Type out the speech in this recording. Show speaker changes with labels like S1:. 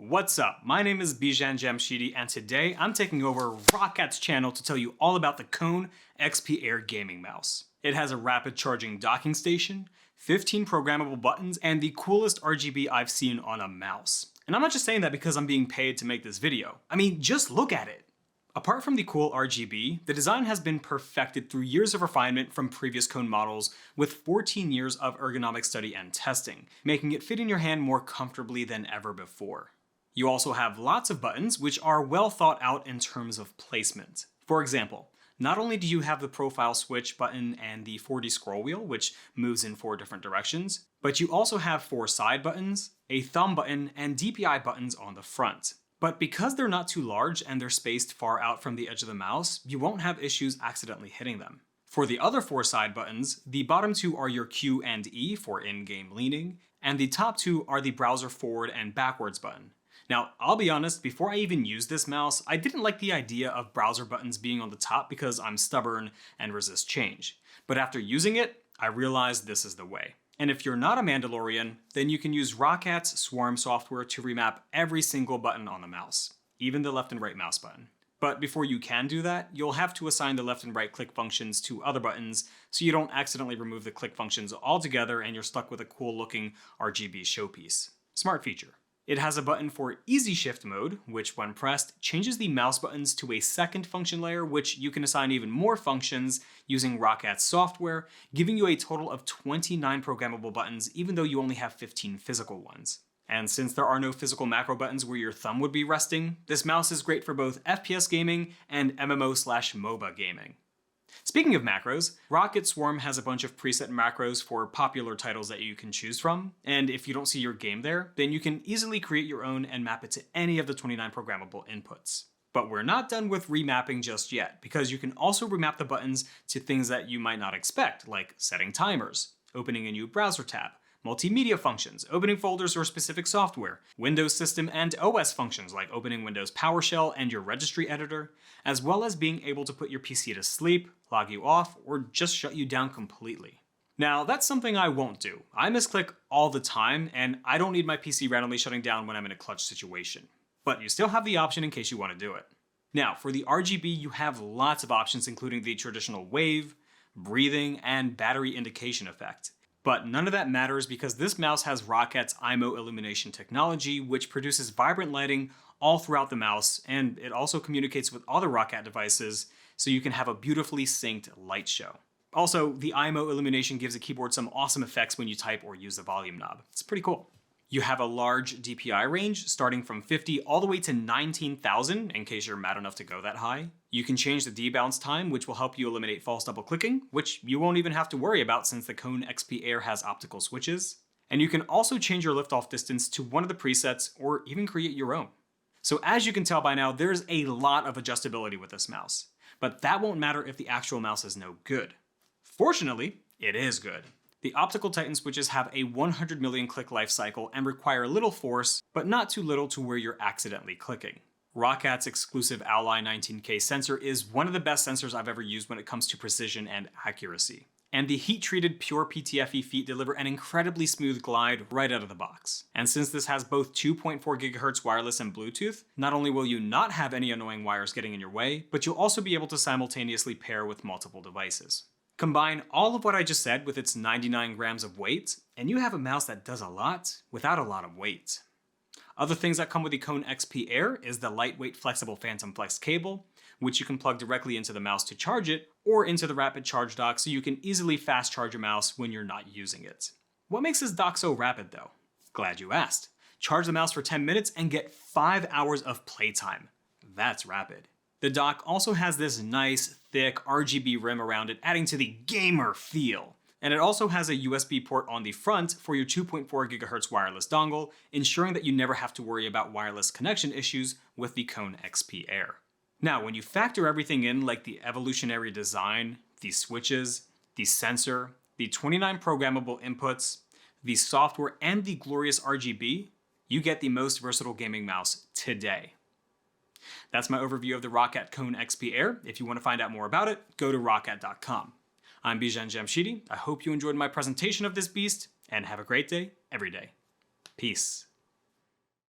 S1: What's up? My name is Bijan Jamshidi, and today I'm taking over ROCCAT's channel to tell you all about the Kone XP Air gaming mouse. It has a rapid charging docking station, 15 programmable buttons, and the coolest RGB I've seen on a mouse. And I'm not just saying that because I'm being paid to make this video. I mean, just look at it. Apart from the cool RGB, the design has been perfected through years of refinement from previous Kone models with 14 years of ergonomic study and testing, making it fit in your hand more comfortably than ever before. You also have lots of buttons which are well thought out in terms of placement. For example, not only do you have the profile switch button and the 4D scroll wheel, which moves in 4 different directions, but you also have 4 side buttons, a thumb button, and DPI buttons on the front. But because they're not too large and they're spaced far out from the edge of the mouse, you won't have issues accidentally hitting them. For the other 4 side buttons, the bottom 2 are your Q and E for in-game leaning, and the top 2 are the browser forward and backwards button. Now, I'll be honest, before I even used this mouse, I didn't like the idea of browser buttons being on the top because I'm stubborn and resist change. But after using it, I realized this is the way. And if you're not a Mandalorian, then you can use ROCCAT's Swarm software to remap every single button on the mouse, even the left and right mouse button. But before you can do that, you'll have to assign the left and right click functions to other buttons so you don't accidentally remove the click functions altogether and you're stuck with a cool looking RGB showpiece. Smart feature. It has a button for easy shift mode, which when pressed, changes the mouse buttons to a second function layer, which you can assign even more functions using ROCCAT's software, giving you a total of 29 programmable buttons, even though you only have 15 physical ones. And since there are no physical macro buttons where your thumb would be resting, this mouse is great for both FPS gaming and MMO/MOBA gaming. Speaking of macros, ROCCAT Swarm has a bunch of preset macros for popular titles that you can choose from, and if you don't see your game there, then you can easily create your own and map it to any of the 29 programmable inputs. But we're not done with remapping just yet, because you can also remap the buttons to things that you might not expect, like setting timers, opening a new browser tab, multimedia functions, opening folders or specific software, Windows system and OS functions like opening Windows PowerShell and your registry editor, as well as being able to put your PC to sleep, log you off, or just shut you down completely. Now, that's something I won't do. I misclick all the time, and I don't need my PC randomly shutting down when I'm in a clutch situation. But you still have the option in case you want to do it. Now, for the RGB, you have lots of options including the traditional wave, breathing, and battery indication effect. But none of that matters because this mouse has ROCCAT's IMO illumination technology, which produces vibrant lighting all throughout the mouse, and it also communicates with other ROCCAT devices, so you can have a beautifully synced light show. Also, the IMO illumination gives the keyboard some awesome effects when you type or use the volume knob. It's pretty cool. You have a large DPI range, starting from 50 all the way to 19,000, in case you're mad enough to go that high. You can change the debounce time, which will help you eliminate false double clicking, which you won't even have to worry about since the Kone XP Air has optical switches. And you can also change your liftoff distance to one of the presets, or even create your own. So as you can tell by now, there's a lot of adjustability with this mouse. But that won't matter if the actual mouse is no good. Fortunately, it is good. The optical Titan switches have a 100 million click life cycle and require little force, but not too little to where you're accidentally clicking. ROCCAT's exclusive Ally 19K sensor is one of the best sensors I've ever used when it comes to precision and accuracy. And the heat-treated pure PTFE feet deliver an incredibly smooth glide right out of the box. And since this has both 2.4 GHz wireless and Bluetooth, not only will you not have any annoying wires getting in your way, but you'll also be able to simultaneously pair with multiple devices. Combine all of what I just said with its 99 grams of weight, and you have a mouse that does a lot without a lot of weight. Other things that come with the Kone XP Air is the lightweight flexible Phantom Flex cable, which you can plug directly into the mouse to charge it, or into the rapid charge dock so you can easily fast charge your mouse when you're not using it. What makes this dock so rapid though? Glad you asked. Charge the mouse for 10 minutes and get 5 hours of playtime. That's rapid. The dock also has this nice, thick RGB rim around it, adding to the gamer feel. And it also has a USB port on the front for your 2.4 GHz wireless dongle, ensuring that you never have to worry about wireless connection issues with the Kone XP Air. Now, when you factor everything in, like the evolutionary design, the switches, the sensor, the 29 programmable inputs, the software, and the glorious RGB, you get the most versatile gaming mouse today. That's my overview of the ROCCAT Kone XP Air. If you want to find out more about it, go to ROCCAT.com. I'm Bijan Jamshidi. I hope you enjoyed my presentation of this beast, and have a great day every day. Peace.